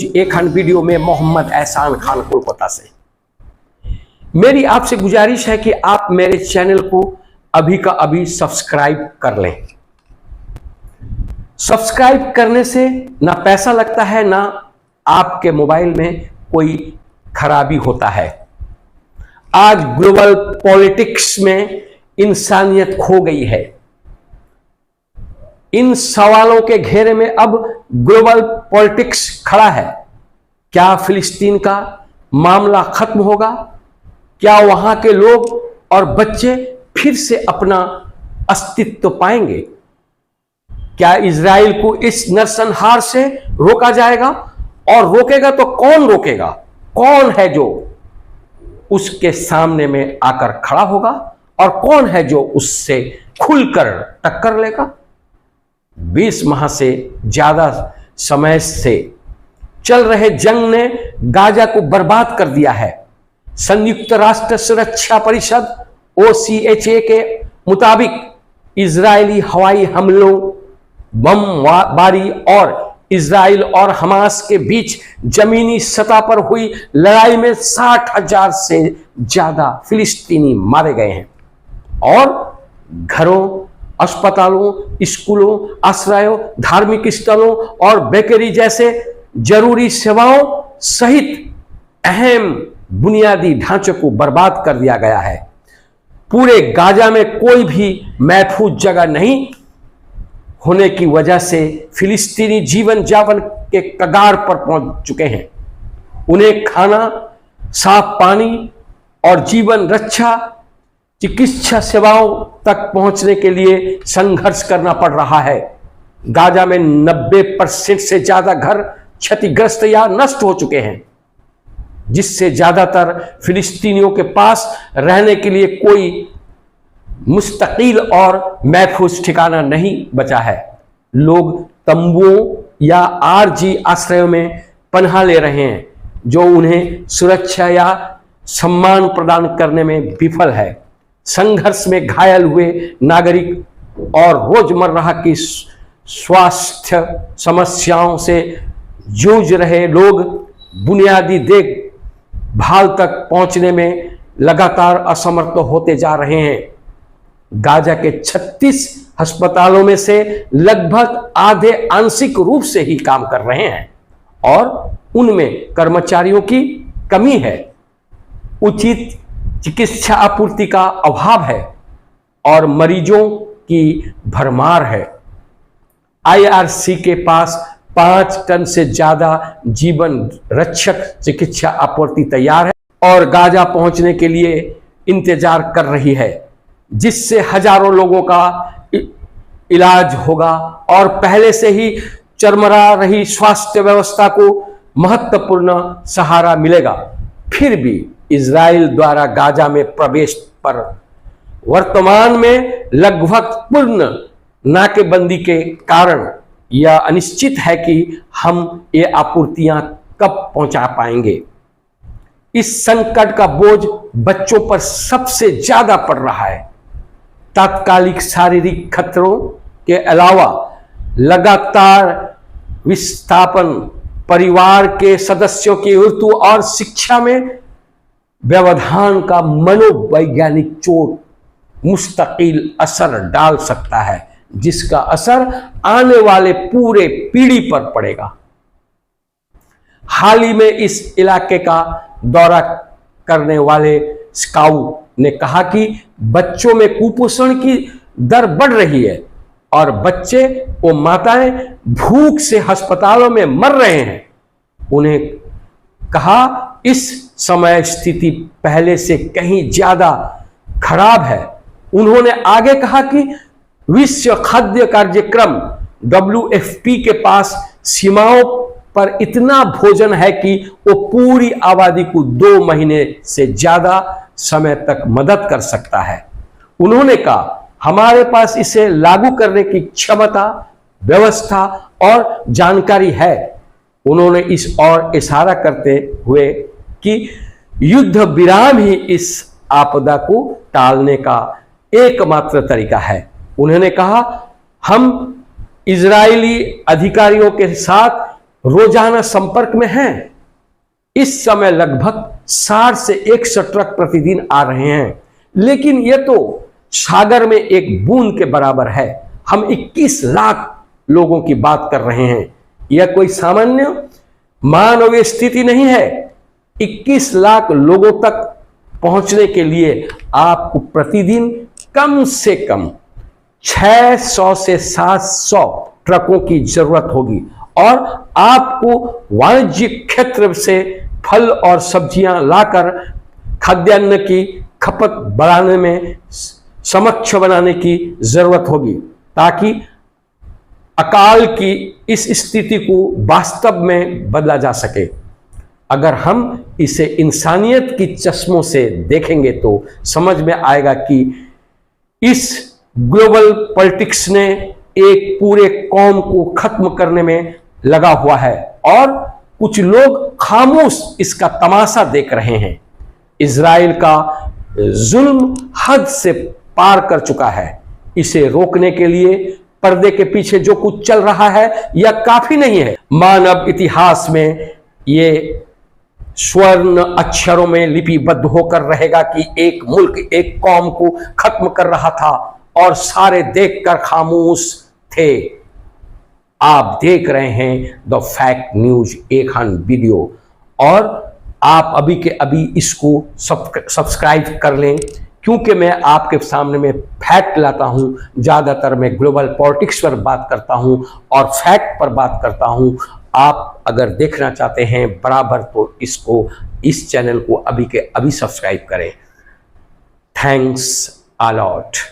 एक खंड वीडियो में मोहम्मद एहसान खान कोलकाता से। मेरी आपसे गुजारिश है कि आप मेरे चैनल को अभी का अभी सब्सक्राइब कर लें। सब्सक्राइब करने से ना पैसा लगता है, ना आपके मोबाइल में कोई खराबी होता है। आज ग्लोबल पॉलिटिक्स में इंसानियत खो गई है। इन सवालों के घेरे में अब ग्लोबल पॉलिटिक्स खड़ा है। क्या फिलिस्तीन का मामला खत्म होगा? क्या वहां के लोग और बच्चे फिर से अपना अस्तित्व पाएंगे? क्या इजराइल को इस नरसंहार से रोका जाएगा? और रोकेगा तो कौन रोकेगा? कौन है जो उसके सामने में आकर खड़ा होगा और कौन है जो उससे खुलकर टक्कर लेगा? 20 माह से ज्यादा समय से चल रहे जंग ने गाजा को बर्बाद कर दिया है। संयुक्त राष्ट्र सुरक्षा परिषद OCHA के मुताबिक इजरायली हवाई हमलों, बमबारी और इजराइल और हमास के बीच जमीनी सतह पर हुई लड़ाई में 60,000 से ज्यादा फिलिस्तीनी मारे गए हैं और घरों, अस्पतालों, स्कूलों, आश्रयों, धार्मिक स्थलों और बेकरी जैसे जरूरी सेवाओं सहित अहम बुनियादी ढांचे को बर्बाद कर दिया गया है। पूरे गाजा में कोई भी महफूज जगह नहीं होने की वजह से फिलिस्तीनी जीवन जापन के कगार पर पहुंच चुके हैं। उन्हें खाना, साफ पानी और जीवन रक्षा चिकित्सा सेवाओं तक पहुंचने के लिए संघर्ष करना पड़ रहा है। गाजा में 90% से ज्यादा घर क्षतिग्रस्त या नष्ट हो चुके हैं, जिससे ज्यादातर फिलिस्तीनियों के पास रहने के लिए कोई मुस्तकिल और महफूज ठिकाना नहीं बचा है। लोग तंबुओं या RG आश्रयों में पनाह ले रहे हैं, जो उन्हें सुरक्षा या सम्मान प्रदान करने में विफल है। संघर्ष में घायल हुए नागरिक और रोजमर्रा की स्वास्थ्य समस्याओं से जूझ रहे लोग बुनियादी देखभाल तक पहुंचने में लगातार असमर्थ होते जा रहे हैं। गाजा के 36 अस्पतालों में से लगभग आधे आंशिक रूप से ही काम कर रहे हैं और उनमें कर्मचारियों की कमी है, उचित चिकित्सा आपूर्ति का अभाव है और मरीजों की भरमार है। IRC के पास 5 टन से ज्यादा जीवन रक्षक चिकित्सा आपूर्ति तैयार है और गाजा पहुंचने के लिए इंतजार कर रही है, जिससे हजारों लोगों का इलाज होगा और पहले से ही चरमरा रही स्वास्थ्य व्यवस्था को महत्वपूर्ण सहारा मिलेगा। फिर भी इजराइल द्वारा गाजा में प्रवेश पर वर्तमान में लगभग पूर्ण नाकेबंदी के कारण यह अनिश्चित है कि हम ये आपूर्तियां कब पहुंचा पाएंगे। इस संकट का बोझ बच्चों पर सबसे ज्यादा पड़ रहा है। तात्कालिक शारीरिक खतरों के अलावा लगातार विस्थापन, परिवार के सदस्यों की मृत्यु और शिक्षा में व्यवधान का मनोवैज्ञानिक चोट मुस्तकिल असर डाल सकता है, जिसका असर आने वाले पूरे पीढ़ी पर पड़ेगा। हाल ही में इस इलाके का दौरा करने वाले स्काउट ने कहा कि बच्चों में कुपोषण की दर बढ़ रही है और बच्चे व माताएं भूख से अस्पतालों में मर रहे हैं। उन्हें कहा इस समय स्थिति पहले से कहीं ज्यादा खराब है। उन्होंने आगे कहा कि विश्व खाद्य कार्यक्रम WFP के पास सीमाओं पर इतना भोजन है कि वो पूरी आबादी को 2 महीने से ज्यादा समय तक मदद कर सकता है। उन्होंने कहा हमारे पास इसे लागू करने की क्षमता, व्यवस्था और जानकारी है। उन्होंने इस और इशारा करते हुए कि युद्ध विराम ही इस आपदा को टालने का एकमात्र तरीका है। उन्होंने कहा हम इजरायली अधिकारियों के साथ रोजाना संपर्क में हैं। इस समय लगभग 60 से 100 ट्रक प्रतिदिन आ रहे हैं, लेकिन यह तो सागर में एक बूंद के बराबर है। हम 21 लाख लोगों की बात कर रहे हैं। यह कोई सामान्य मानवीय स्थिति नहीं है। 21 लाख लोगों तक पहुंचने के लिए आपको प्रतिदिन कम से कम 600 से 700 ट्रकों की जरूरत होगी और आपको वाणिज्यिक क्षेत्र से फल और सब्जियां लाकर खाद्यान्न की खपत बढ़ाने में सक्षम बनाने की जरूरत होगी, ताकि अकाल की इस स्थिति को वास्तव में बदला जा सके। अगर हम इसे इंसानियत की चश्मों से देखेंगे तो समझ में आएगा कि इस ग्लोबल पॉलिटिक्स ने एक पूरे कौम को खत्म करने में लगा हुआ है और कुछ लोग खामोश इसका तमाशा देख रहे हैं। इजराइल का जुल्म हद से पार कर चुका है। इसे रोकने के लिए पर्दे के पीछे जो कुछ चल रहा है यह काफी नहीं है। मानव इतिहास में यह स्वर्ण अक्षरों में लिपिबद्ध होकर रहेगा कि एक मुल्क एक कौम को खत्म कर रहा था और सारे देखकर खामोश थे। आप देख रहे हैं द फैक्ट न्यूज एकहन वीडियो और आप अभी के अभी इसको सब्सक्राइब कर लें, क्योंकि मैं आपके सामने में फैक्ट लाता हूं। ज्यादातर मैं ग्लोबल पॉलिटिक्स पर बात करता हूं और फैक्ट पर बात करता हूं। आप अगर देखना चाहते हैं बराबर तो इस चैनल को अभी के अभी सब्सक्राइब करें। Thanks a lot.